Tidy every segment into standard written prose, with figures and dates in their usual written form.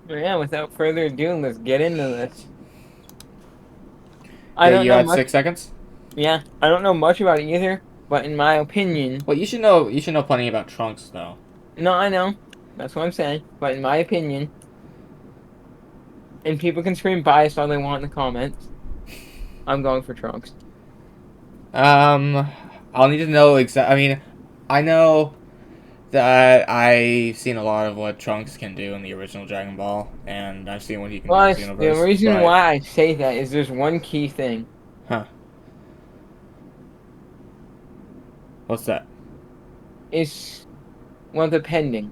But yeah, without further ado, let's get into this. I Okay, don't you know had much. 6 seconds. Yeah, I don't know much about either, but in my opinion, Well, you should know. You should know plenty about Trunks, though. no, I know. That's what I'm saying. But in my opinion, and people can scream bias all they want in the comments, I'm going for Trunks. Um, I'll need to know exact. I mean, I know that I've seen a lot of what Trunks can do in the original Dragon Ball, and I've seen what he can do in Plus, the Xenoverse. reason But, why I say that is there's one key thing. huh? What's that? Is, well, depending.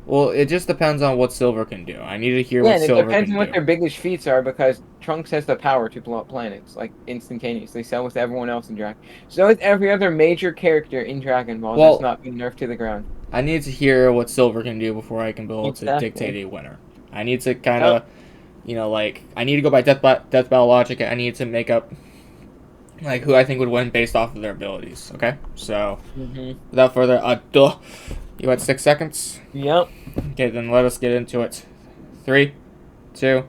Well, it just depends on what Silver can do. I need to hear Yeah, what and it Silver depends can on what do. their biggest feats are because Trunks has the power to blow up planets, like, instantaneously. So with everyone else in Dragon. So with every other major character in Dragon Ball that's Well, not been nerfed to the ground. I need to hear what Silver can do before I can be able to dictate Exactly. a winner. I need to kind Oh, of, like, I need to go by death battle logic. I need to make up, like, who I think would win based off of their abilities. Okay, so mm-hmm. without further ado, you had 6 seconds. Yep. Okay, then let us get into it. 3, 2,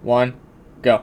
1, go.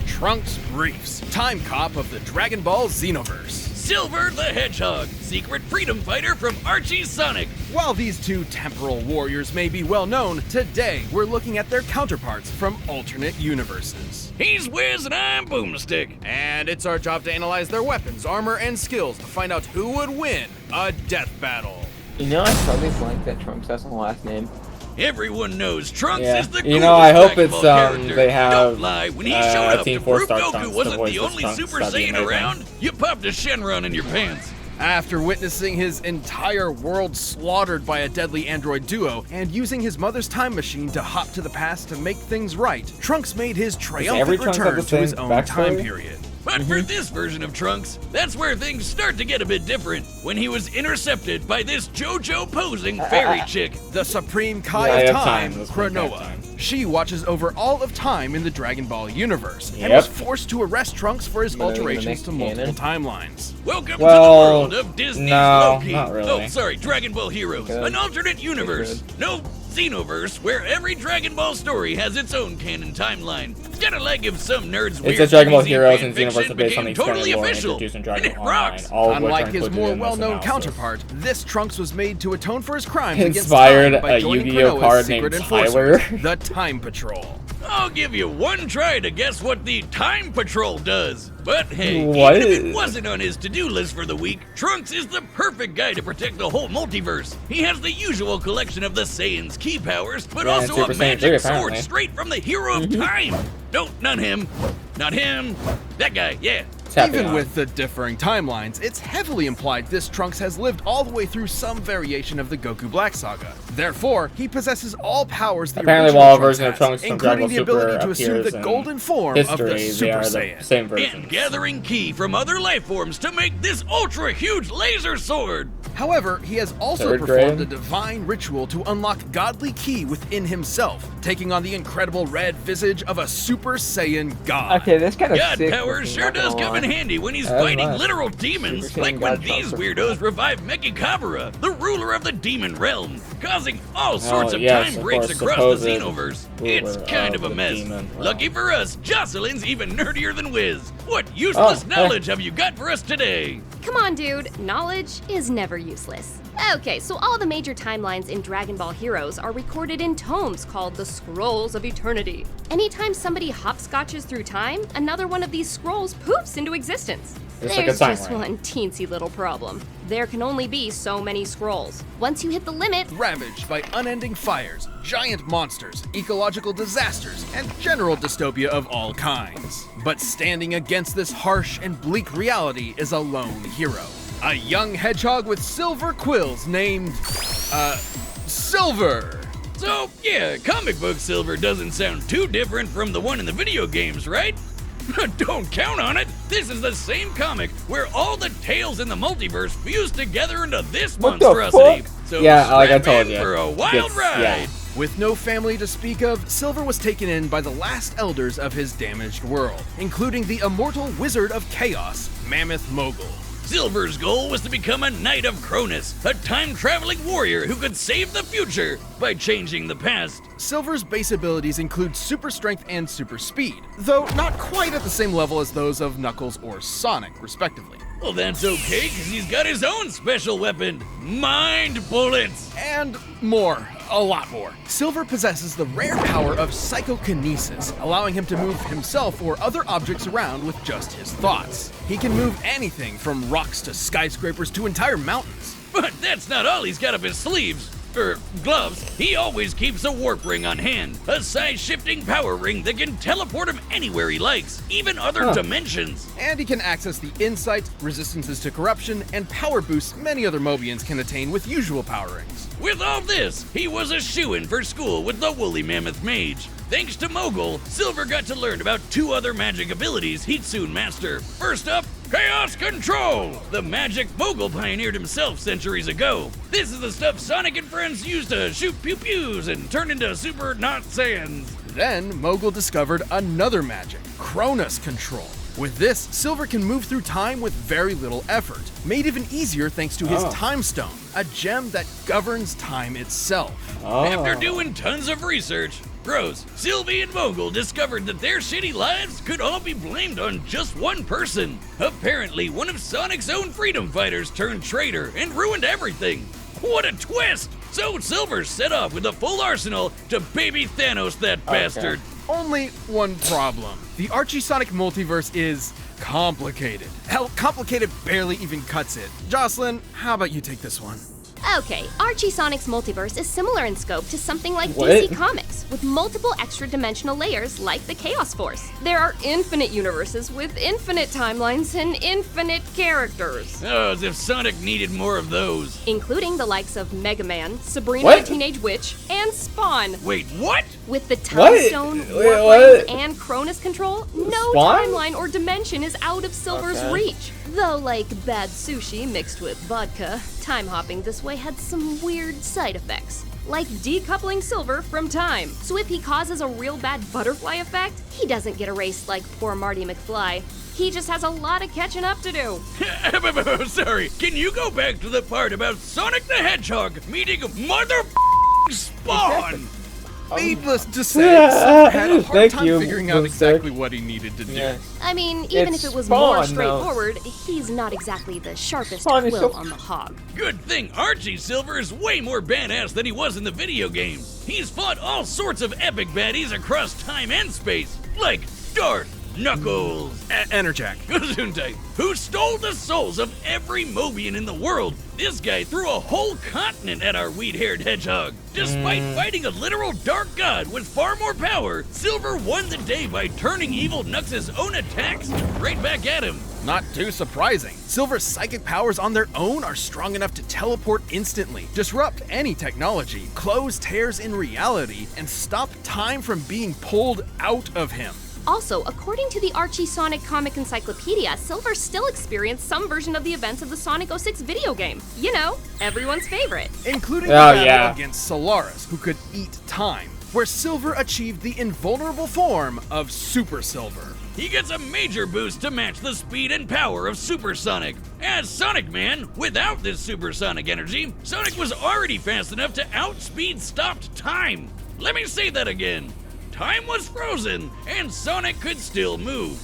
Trunks Briefs, time cop of the Dragon Ball Xenoverse. Silver the Hedgehog, secret freedom fighter from Archie Sonic. While these two temporal warriors may be well known, today we're looking at their counterparts from alternate universes. He's Wiz and I'm Boomstick. And it's our job to analyze their weapons, armor, and skills to find out who would win a death battle. You know, I probably blank that Trunks has a last name. Everyone knows Trunks Yeah. is the You coolest know, I hope Dragon it's, Ball character. they have, Don't lie, when he showed up Team to prove 4-star Goku Trunks to wasn't voice the this only Trunks. Super That'd be Saiyan amazing. around, you popped a Shenron in your pants. After witnessing his entire world slaughtered by a deadly android duo and using his mother's time machine to hop to the past to make things right, Trunks made his every triumphant Trunks have return the to his same own backstory? time period. But for this version of Trunks, that's where things start to get a bit different. When he was intercepted by this JoJo posing fairy chick. The Supreme Kai Yeah, I of have Time, time. That's Supreme Kai of Cronoa. Time. She watches over all of time in the Dragon Ball universe and Yep. was forced to arrest Trunks for his But are they gonna alterations make to multiple canon? timelines. Welcome Well, to the world of Disney's no, Loki. not really. Oh, sorry, Dragon Ball Heroes. Good. An alternate universe. No Xenoverse, where every Dragon Ball story has its own canon timeline. Kinda like if some nerds It's a Dragon Ball Heroes and Xenoverse are based on the became extended totally lore official. introduced in And Dragon it Ball Online. rocks. All of which are Unlike his included more in this well-known analysis. counterpart, this Trunks was made to atone for his crimes Inspired against time by a joining Yu-Gi-Oh Cronoa's card secret named enforcers, Tyler. the Time Patrol. I'll give you one try to guess what the Time Patrol does. But hey, What? even if it wasn't on his to-do list for the week, Trunks is the perfect guy to protect the whole multiverse. He has the usual collection of the Saiyan's key powers, but Yeah, and also a Super Saiyan magic 3 sword apparently. straight from the hero of time. No, not him. Not him. That guy, yeah. Tapping Even on. with the differing timelines, it's heavily implied this Trunks has lived all the way through some variation of the Goku Black Saga. Therefore, he possesses all powers the Apparently, original while a Trunks version of has, Trunks from including Dragon the Ball ability Super to assume appears the in golden form of the history, they Super are the Saiyan. same And versions. gathering ki from other life forms to make this ultra-huge laser sword. However, he has also Third performed grade? a divine ritual to unlock godly ki within himself, taking on the incredible red visage of a Super Saiyan god. Okay, this kind of God sick. power looking, sure not does gonna come in lie. handy when he's That's fighting nice. literal demons, Super like Saiyan when God these Trunks. weirdos revive Mechikabura, the ruler of the demon realm, causing all sorts of yes, time of breaks course, across the supposed Xenoverse. It's ruler kind of of a the mess. demon realm. Lucky for us, Jocelyn's even nerdier than Wiz. What useless hey. knowledge have you got for us today? Come on, dude. Knowledge is never useless. Okay, so all the major timelines in Dragon Ball Heroes are recorded in tomes called the Scrolls of Eternity. Anytime somebody hopscotches through time, another one of these scrolls poofs into existence. It's like a There's just timeline. one teensy little problem. There can only be so many scrolls. Once you hit the limit, Ravaged by unending fires, giant monsters, ecological disasters, and general dystopia of all kinds. But standing against this harsh and bleak reality is a lone hero. A young hedgehog with silver quills named, Silver. So, yeah, comic book Silver doesn't sound too different from the one in the video games, right? Don't count on it! This is the same comic where all the tales in the multiverse fuse together into this What the monstrosity. fuck? So Yeah, like I strap told in you. for a wild It's- ride. yeah. With no family to speak of, Silver was taken in by the last elders of his damaged world, including the immortal Wizard of Chaos, Mammoth Mogul. Silver's goal was to become a Knight of Cronus, a time-traveling warrior who could save the future by changing the past. Silver's base abilities include super strength and super speed, though not quite at the same level as those of Knuckles or Sonic, respectively. Well, that's okay, because he's got his own special weapon, Mind Bullets! And more. A lot more. Silver possesses the rare power of psychokinesis, allowing him to move himself or other objects around with just his thoughts. He can move anything from rocks to skyscrapers to entire mountains. But that's not all he's got up his sleeves. Gloves. He always keeps a warp ring on hand, a size-shifting power ring that can teleport him anywhere he likes, even other dimensions. And he can access the insight, resistances to corruption, and power boosts many other Mobians can attain with usual power rings. With all this, he was a shoo-in for school with the Woolly Mammoth Mage. Thanks to Mogul, Silver got to learn about 2 other magic abilities he'd soon master. First up, Chaos Control! The magic Mogul pioneered himself centuries ago. This is the stuff Sonic and friends used to shoot pew-pews and turn into super not Saiyans. Then, Mogul discovered another magic, Cronus Control. With this, Silver can move through time with very little effort, made even easier thanks to his Time Stone, a gem that governs time itself. After doing tons of research, Rose, Sylvie, and Mogul discovered that their shitty lives could all be blamed on just one person. Apparently, one of Sonic's own freedom fighters turned traitor and ruined everything. What a twist! So Silver set off with a full arsenal to baby Thanos that bastard. Only one problem. The Archie Sonic multiverse is complicated. Hell, complicated barely even cuts it. Jocelyn, how about you take this one? Okay, Archie Sonic's multiverse is similar in scope to something like What? DC Comics, with multiple extra-dimensional layers like the Chaos Force. There are infinite universes with infinite timelines and infinite characters, Oh, as if Sonic needed more of those. including the likes of Mega Man, Sabrina What? the Teenage Witch, and Spawn. Wait, what? With the Time What? Stone, Wait, Warp what? Ring, and Cronus Control, no Spawn? timeline or dimension is out of Silver's Okay. reach. Though, like bad sushi mixed with vodka, time hopping this way had some weird side effects, like decoupling Silver from time. So if he causes a real bad butterfly effect, he doesn't get erased like poor Marty McFly. He just has a lot of catching up to do. Sorry, can you go back to the part about Sonic the Hedgehog meeting Mother Spawn? Needless to say, Silver had a hard Thank time you, figuring out Boomstick. exactly what he needed to do. Yeah. I mean, even It's if it was Spawn, more though. straightforward, he's not exactly the sharpest Spawn is quill so- on the hog. Good thing Archie Silver is way more badass than he was in the video game. He's fought all sorts of epic baddies across time and space, like Darth Knuckles, Enerjack. Gesundheit, who stole the souls of every Mobian in the world. This guy threw a whole continent at our weed-haired hedgehog. Despite fighting a literal dark god with far more power, Silver won the day by turning evil Knux's own attacks right back at him. Not too surprising. Silver's psychic powers on their own are strong enough to teleport instantly, disrupt any technology, close tears in reality, and stop time from being pulled out of him. Also, according to the Archie Sonic Comic Encyclopedia, Silver still experienced some version of the events of the Sonic 06 video game. You know, everyone's favorite. Including Oh, the battle yeah. against Solaris, who could eat time, where Silver achieved the invulnerable form of Super Silver. He gets a major boost to match the speed and power of Super Sonic. As Sonic Man, without this supersonic energy, Sonic was already fast enough to outspeed stopped time. Let me say that again. Time was frozen, and Sonic could still move.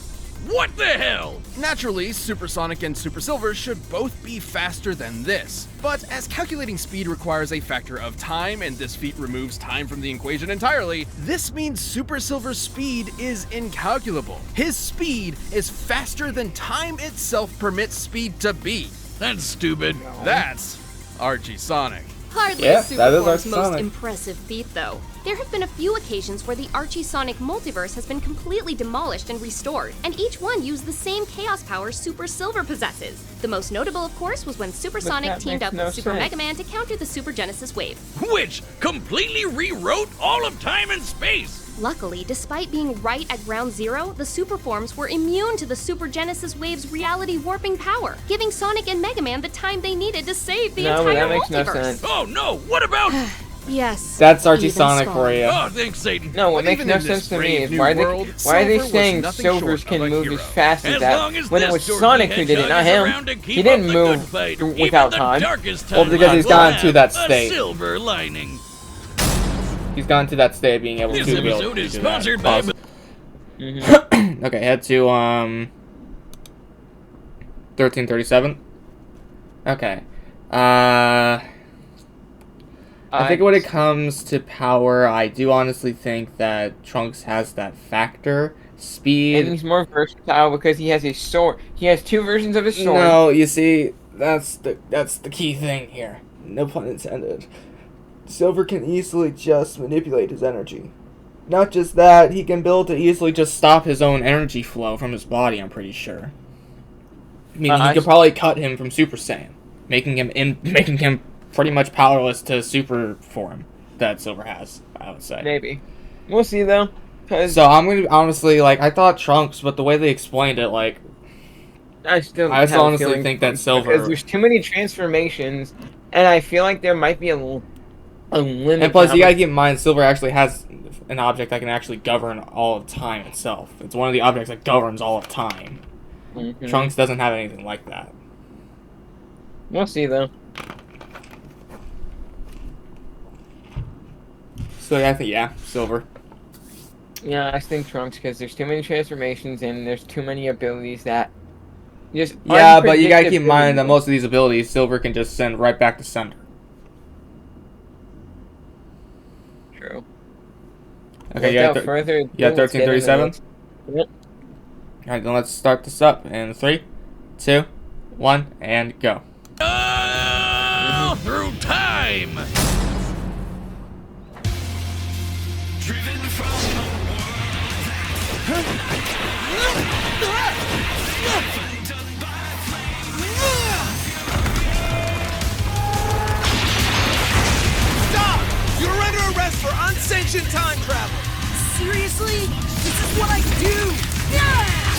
What the hell? Naturally, Super Sonic and Super Silver should both be faster than this. But as calculating speed requires a factor of time, and this feat removes time from the equation entirely, this means Super Silver's speed is incalculable. His speed is faster than time itself permits speed to be. That's stupid. That's Archie Sonic. Hardly Yeah, Super that is Form's Archie most Sonic. impressive feat, though. There have been a few occasions where the Archie Sonic multiverse has been completely demolished and restored, and each one used the same chaos power Super Silver possesses. The most notable, of course, was when Super Sonic that teamed makes up no with Super sense. Mega Man to counter the Super Genesis wave. Which completely rewrote all of time and space. Luckily, despite being right at ground zero, the Super Forms were immune to the Super Genesis wave's reality warping power, giving Sonic and Mega Man the time they needed to save the No, entire that makes no multiverse. sense. Oh no, what about... Yes. That's Archie even Sonic Spawn. for you. Oh, thanks, Satan. No, what But makes even no in this sense to me brave is new why world, are they Silver was saying nothing Silvers short can of a move hero. as fast as As that long as when it this was dorky Sonic who did it, hedgehog not is him. around to keep He didn't up the good move fight, without even the time. darkest Well, because timelines he's will gotten have to that a state. silver lining. He's gotten to that state of being able This to build. episode is do that. sponsored by. Pause. Mhm. Okay, head to 1337. Okay. I think when it comes to power, I do honestly think that Trunks has that factor. Speed. And he's more versatile because he has a sword. He has two versions of his sword. No, you see, that's the key thing here. No pun intended. Silver can easily just manipulate his energy. Not just that, he can build to easily just stop his own energy flow from his body, I'm pretty sure. Meaning he could probably cut him from Super Saiyan, making him pretty much powerless to super form that Silver has, I would say. Maybe. We'll see though. So I'm gonna honestly, like, I thought Trunks, but the way they explained it, like, I still I just have a honestly feeling think that because Silver. there's too many transformations, and I feel like there might be a limit. And plus, you gotta keep in mind, Silver actually has an object that can actually govern all of time itself. It's one of the objects that governs all of time. Mhm. Trunks doesn't have anything like that. We'll see though. So yeah, I think Silver. Yeah, I think Trunks because there's too many transformations and there's too many abilities that just Yeah, but you gotta keep in mind that unpredictability. most of these abilities, Silver can just send right back to sender. True. Okay, Without further ado, you got let's get into 1337? this. Yep. Alright, then let's start this up in 3, 2, 1, and go. Oh, through time. Driven from the world. Done by Stop! You're under arrest for unsanctioned time travel! Seriously? This is what I do!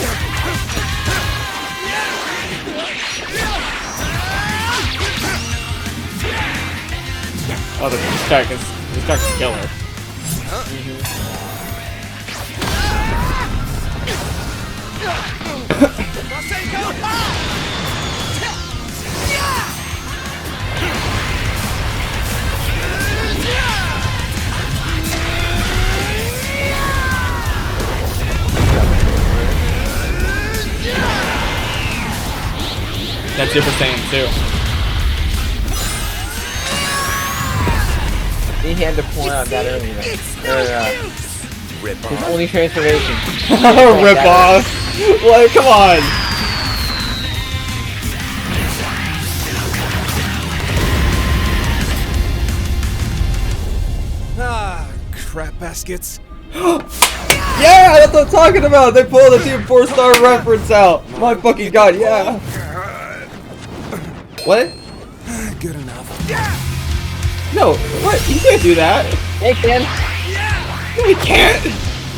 Oh, this guy can kill her. That's Super Saiyan too. He had to point out that earlier. His only transformation. Rip off! Like, come on! Ah, crap baskets. Yeah, that's what I'm talking about! They pulled the Team 4-star reference out! My fucking god, yeah! What? Good enough. No, what? He can't do that! Hey, Ken. No, he can't!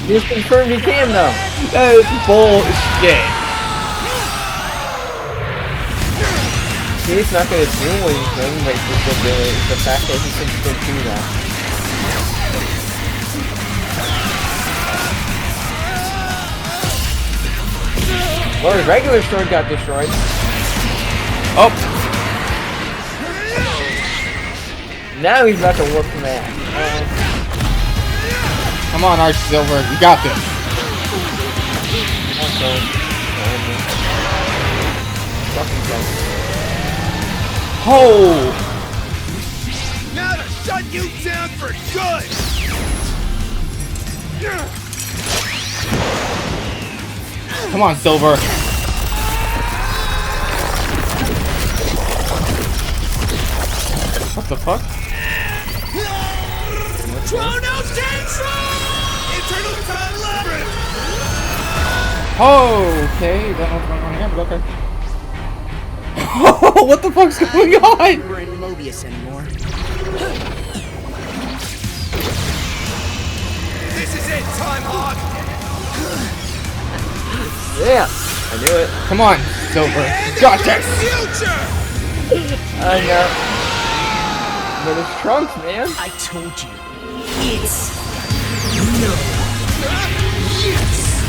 Just confirmed he can though. That is bullshit. He's not gonna do anything, but he can do it. It's the fact that he can still do that. Well, his regular sword got destroyed. Oh, Now he's about to whoop him ass. come on, Archie Silver, you got this. Fucking go. Oh! Now to shut you down for good! Come on, Silver. What the fuck? Chrono Tantrum! Eternal Time Labyrinth! Oh, okay, don't know what's going on here, but okay. What the fuck's going on? We're in Mobius anymore. This is it, Time Hog! Yeah, I knew it. Come on, Silver. You got this. Future! I know. But it's Trunks, man. I told you. It's no. Yes.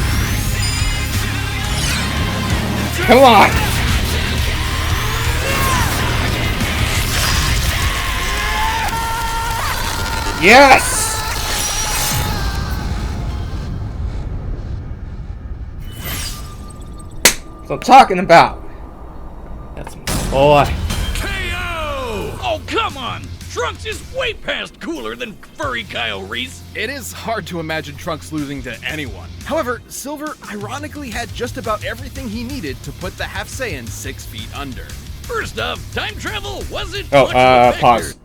Come on! Yes! That's what I'm talking about. That's my boy. KO! Oh, come on! Trunks is way past cooler than furry Kyle Reese. It is hard to imagine Trunks losing to anyone. However, Silver ironically had just about everything he needed to put the Half Saiyan 6 feet under. First off, time travel wasn't Oh, much of a factor. pause.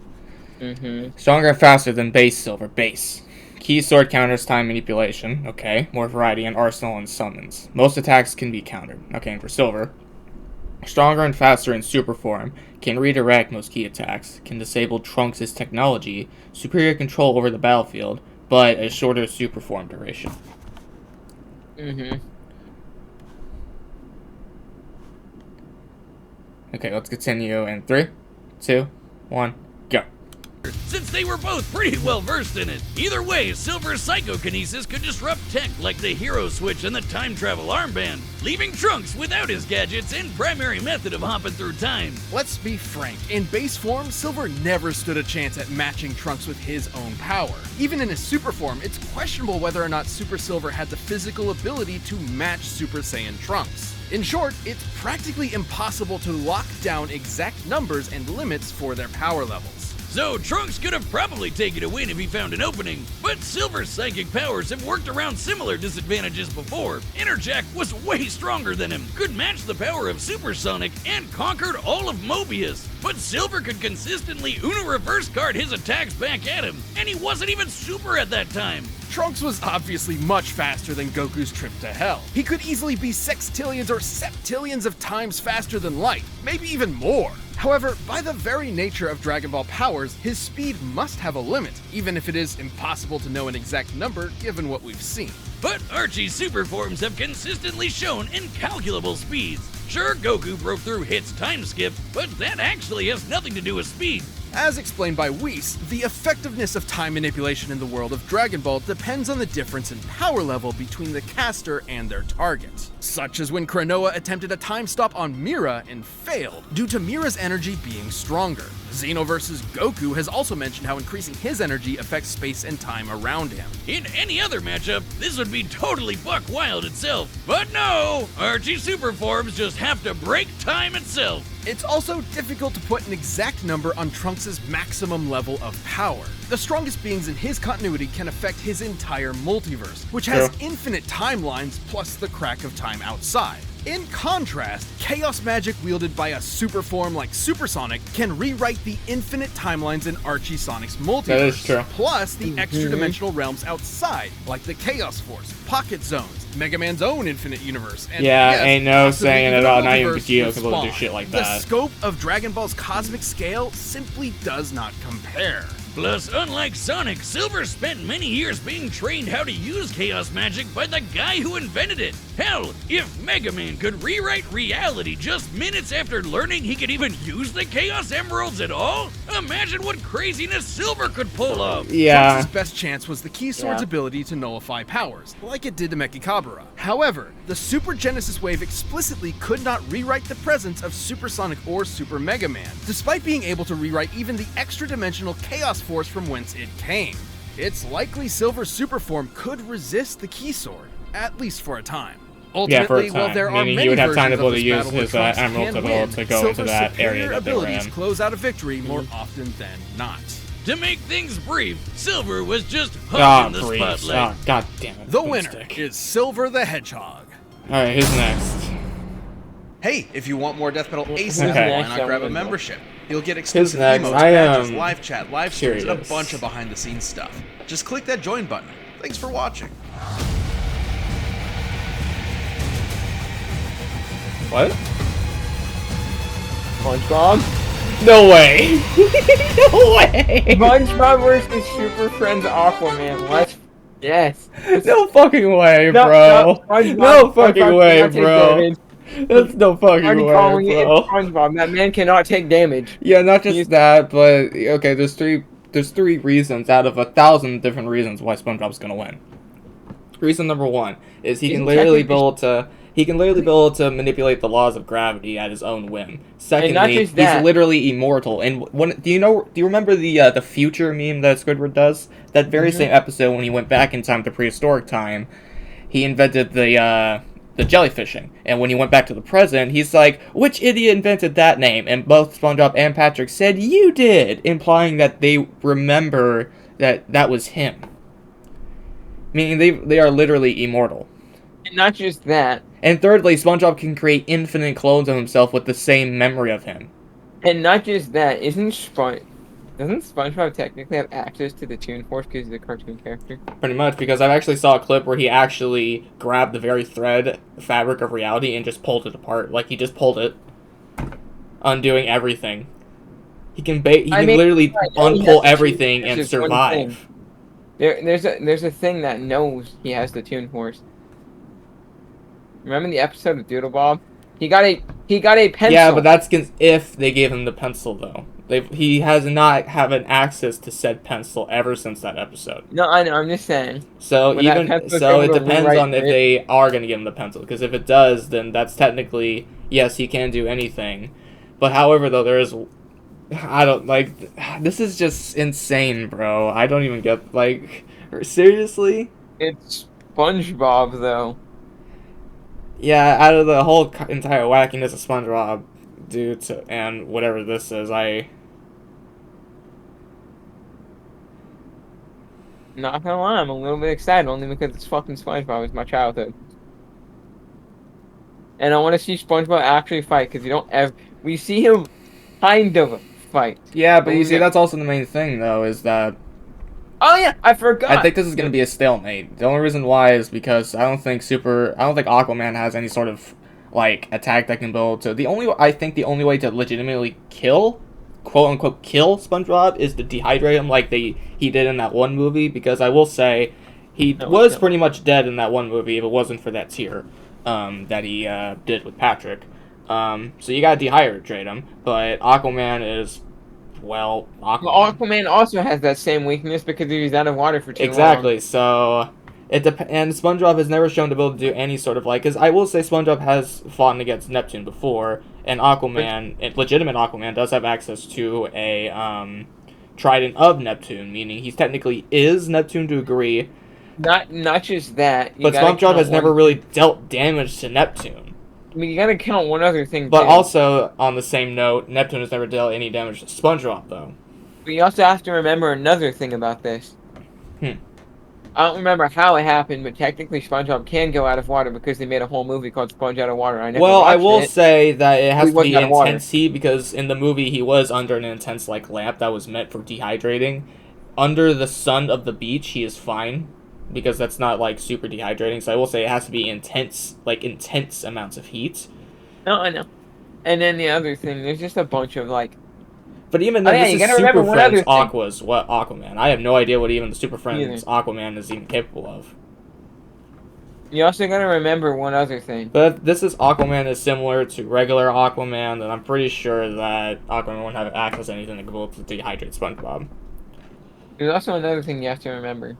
Mm-hmm. Stronger and faster than base Silver. Base. Key sword counters time manipulation. Okay. More variety in arsenal and summons. Most attacks can be countered. Okay, and for Silver. Stronger and faster in super form. Can redirect most key attacks. Can disable Trunks' technology. Superior control over the battlefield. But a shorter super form duration. Mm-hmm. Okay, let's continue in 3, 2, 1, go. Since they were both pretty well versed in it. Either way, Silver's psychokinesis could disrupt tech like the hero switch and the time travel armband, leaving Trunks without his gadgets and primary method of hopping through time. Let's be frank, in base form, Silver never stood a chance at matching Trunks with his own power. Even in his super form, it's questionable whether or not Super Silver had the physical ability to match Super Saiyan Trunks. In short, it's practically impossible to lock down exact numbers and limits for their power levels. So Trunks could have probably taken a win if he found an opening, but Silver's psychic powers have worked around similar disadvantages before. Interjack was way stronger than him, could match the power of Supersonic, and conquered all of Mobius. But Silver could consistently Uno reverse card his attacks back at him, and he wasn't even super at that time. Trunks was obviously much faster than Goku's trip to hell. He could easily be sextillions or septillions of times faster than light, maybe even more. However, by the very nature of Dragon Ball powers, his speed must have a limit, even if it is impossible to know an exact number given what we've seen. But Archie's super forms have consistently shown incalculable speeds. Sure, Goku broke through Hit's time skip, but that actually has nothing to do with speed. As explained by Whis, the effectiveness of time manipulation in the world of Dragon Ball depends on the difference in power level between the caster and their target. Such as when Kranoa attempted a time stop on Mira and failed, due to Mira's energy being stronger. Xeno vs. Goku has also mentioned how increasing his energy affects space and time around him. In any other matchup, this would be totally buck wild itself. But no, Archie super forms just have to break time itself. It's also difficult to put an exact number on Trunks' maximum level of power. The strongest beings in his continuity can affect his entire multiverse, which has infinite timelines plus the crack of time outside. In contrast, chaos magic wielded by a super form like Supersonic can rewrite the infinite timelines in Archie Sonic's multiverse. That is true. Plus the extra-dimensional realms outside, like the Chaos Force, Pocket Zones, Mega Man's own infinite universe, and Yeah, yes, ain't no possibly saying even at all. the Not even multiverse Vegeto's with able to do Spawn. shit like The that. scope of Dragon Ball's cosmic scale simply does not compare. Plus, unlike Sonic, Silver spent many years being trained how to use chaos magic by the guy who invented it. Hell, if Mega Man could rewrite reality just minutes after learning he could even use the Chaos Emeralds at all, imagine what craziness Silver could pull off. Yeah. Trunks' best chance was the Key Sword's ability to nullify powers, like it did to Mechikabura. However, the Super Genesis Wave explicitly could not rewrite the presence of Supersonic or Super Mega Man, despite being able to rewrite even the extra-dimensional Chaos Force from whence it came. It's likely Silver's super form could resist the Key Sword, at least for a time. Yeah, for a Ultimately, while time. there are Meaning many he would have time to versions be able of to this use battle where his Trunks Emerald can to win, go into Silver's that area superior that they were abilities in. close out a victory more often than not. To make things brief, Silver was just Ah, hugging the breeze. spotlight. Oh, god damn it. The winner Boomstick. is Silver the Hedgehog. Alright, who's next? Hey, if you want more Death Metal ASAP, Okay. why not grab a membership? You'll get exclusive next? emotes, I badges, am live chat, live streams, and a curious. bunch of behind-the-scenes stuff. Just click that join button. Thanks for watching. What? SpongeBob? No way! No way! SpongeBob versus Super Friends Aquaman. Let's. Yes. No fucking way, No, bro. SpongeBob, No fucking SpongeBob way, cannot take bro. damage. That's no fucking Already way, calling it bro. SpongeBob. That man cannot take damage. Yeah, not just He's- that, but okay. There's three reasons out of 1,000 different reasons why SpongeBob's gonna win. Reason number one is he can Isn't literally be technically- able to manipulate the laws of gravity at his own whim. Secondly, not just that. he's literally immortal. And do you remember the future meme that Squidward does? That very same episode when he went back in time to prehistoric time, he invented the jellyfishing. And when he went back to the present, he's like, which idiot invented that name? And both SpongeBob and Patrick said, you did, implying that they remember that was him. Meaning they are literally immortal. And not just that. And thirdly, SpongeBob can create infinite clones of himself with the same memory of him. And not just that. Doesn't SpongeBob technically have access to the Toon Force because he's a cartoon character? Pretty much, because I actually saw a clip where he actually grabbed the very fabric of reality, and just pulled it apart. Like, he just pulled it, undoing everything. He can literally unpull everything and survive. There's a thing that knows he has the Toon Force. Remember the episode of Doodle Bob? He got a pencil. Yeah, but that's if they gave him the pencil, though. He has not had an access to said pencil ever since that episode. No, I know. I'm just saying. So When that pencil is able it to depends rewrite on if it. they are going to give him the pencil. Because if it does, then that's technically yes, he can do anything. But however, though, this is just insane, bro. I don't even get seriously. It's SpongeBob though. Yeah, out of the whole entire wackiness of SpongeBob, and whatever this is, Not gonna lie, I'm a little bit excited only because it's fucking SpongeBob. It's my childhood. And I want to see SpongeBob actually fight because we see him kind of fight. Yeah, but you see, that's also the main thing, though, is that Oh yeah, I forgot. I think this is going to be a stalemate. The only reason why is because I don't think Aquaman has any sort of attack that can build to. I think the only way to legitimately kill, quote unquote, kill SpongeBob is to dehydrate him like he did in that one movie. Because I will say, he was pretty much dead in that one movie if it wasn't for that tear that he did with Patrick. So you gotta dehydrate him, but Aquaman is. Well, Aquaman also has that same weakness because he was out of water for too long. Exactly. So and SpongeBob has never shown to be able to do any sort of because I will say SpongeBob has fought against Neptune before, and legitimate Aquaman does have access to a trident of Neptune, meaning he technically is Neptune to a degree. Not just that. But SpongeBob has never really dealt damage to Neptune. I mean, you gotta count one other thing, But too. also, on the same note, Neptune has never dealt any damage to SpongeBob, though. But you also have to remember another thing about this. I don't remember how it happened, but technically SpongeBob can go out of water because they made a whole movie called Sponge Out of Water. I will say that it has to be out of water. intense heat because in the movie he was under an intense lamp that was meant for dehydrating. Under the sun of the beach, he is fine. Because that's not super dehydrating, so I will say it has to be intense amounts of heat. No, I know. And then the other thing, there's just a bunch of But even then, this is Super one other Friends thing. Aquaman. I have no idea what even the Super Friends Aquaman is even capable of. You also gotta remember one other thing. But this is Aquaman is similar to regular Aquaman, and I'm pretty sure that Aquaman won't have access to anything that can be able to dehydrate SpongeBob. There's also another thing you have to remember.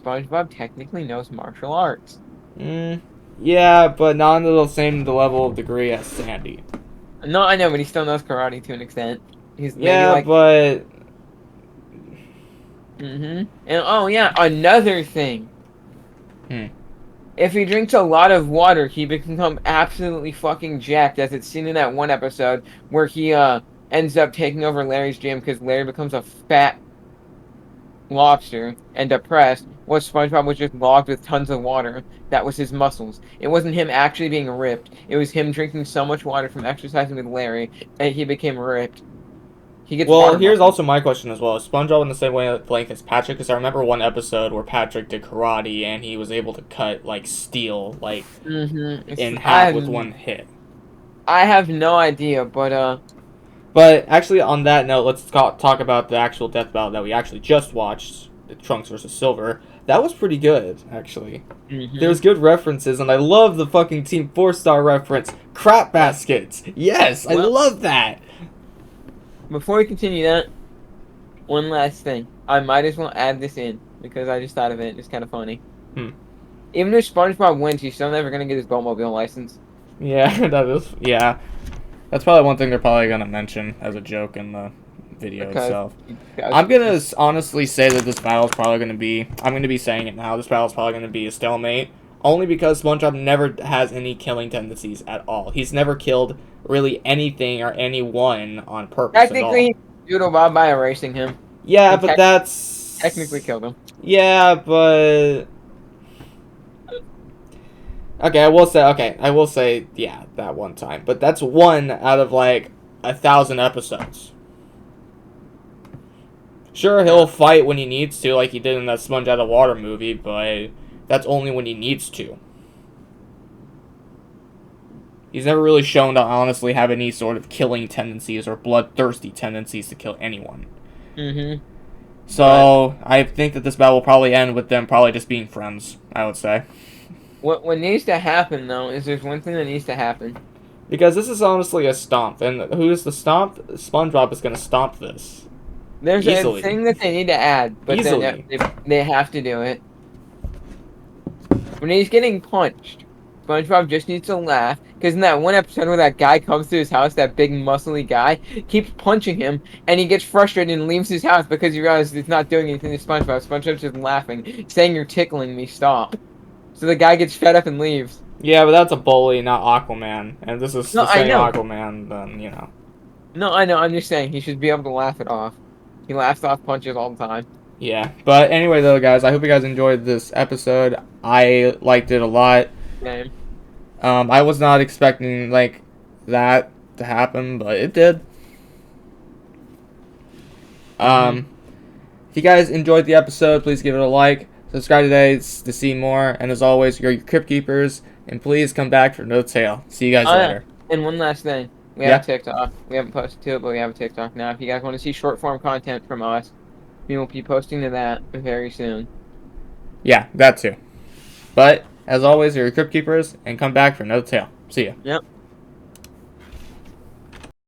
SpongeBob technically knows martial arts. Yeah, but not on the same level of degree as Sandy. No, I know, but he still knows karate to an extent. He's maybe but... And oh yeah, another thing. If he drinks a lot of water, he become absolutely fucking jacked, as it's seen in that one episode where he ends up taking over Larry's gym because Larry becomes a fat lobster and depressed. What SpongeBob was just logged with tons of water. That was his muscles. It wasn't him actually being ripped. It was him drinking so much water from exercising with Larry that he became ripped. Here's also my question as well. Is SpongeBob in the same way as Patrick? Because I remember one episode where Patrick did karate and he was able to cut steel in half with one hit. I have no idea, but But actually, on that note, let's talk about the actual death battle that we actually just watched, Trunks versus Silver. that was pretty good, actually. Mm-hmm. There's good references, and I love the fucking Team 4-star reference. Crap baskets. Yes, I love that. Before we continue that, one last thing. I might as well add this in because I just thought of it. It's kind of funny. Even if SpongeBob wins, he's still never gonna get his Boatmobile license. Yeah, that is. Yeah, that's probably one thing they're probably gonna mention as a joke in the video itself. I'm gonna honestly say that this battle is probably gonna be. I'm gonna be saying it now. This battle is probably gonna be a stalemate. Only because SpongeBob never has any killing tendencies at all. He's never killed really anything or anyone on purpose at all. Technically, he doodled Bob by erasing him. Yeah, but that's technically killed him. Yeah, but okay, I will say, yeah, that one time. But that's one out of like 1,000 episodes. Sure, he'll fight when he needs to, like he did in that Sponge Out of Water movie, but that's only when he needs to. He's never really shown to honestly have any sort of killing tendencies or bloodthirsty tendencies to kill anyone. Mm-hmm. So, I think that this battle will probably end with them probably just being friends, I would say. What needs to happen, though, is there's one thing that needs to happen. Because this is honestly a stomp, and who is the stomp? SpongeBob is going to stomp this. There's Easily. a thing that they need to add, but Easily. they have to do it. When he's getting punched, SpongeBob just needs to laugh, because in that one episode where that guy comes to his house, that big muscly guy, keeps punching him, and he gets frustrated and leaves his house because he realizes he's not doing anything to SpongeBob. SpongeBob's just laughing, saying, "You're tickling me, stop." So the guy gets fed up and leaves. Yeah, but that's a bully, not Aquaman. And this is No, the same I know. Aquaman, then, you know. No, I know, I'm just saying, he should be able to laugh it off. He laughs off punches all the time. Yeah, but anyway, though, guys, I hope you guys enjoyed this episode. I liked it a lot. Same. I was not expecting, like, that to happen, but it did. If you guys enjoyed the episode, please give it a like. Subscribe today to see more. And as always, you're your Crypt Keepers. And please come back for no tale. See you guys later. And one last thing. We have a TikTok. We haven't posted to it, but we have a TikTok now. If you guys want to see short form content from us, we will be posting to that very soon. Yeah, that too. But, as always, you're your Crypt Keepers. And come back for another tale. See ya. Yep.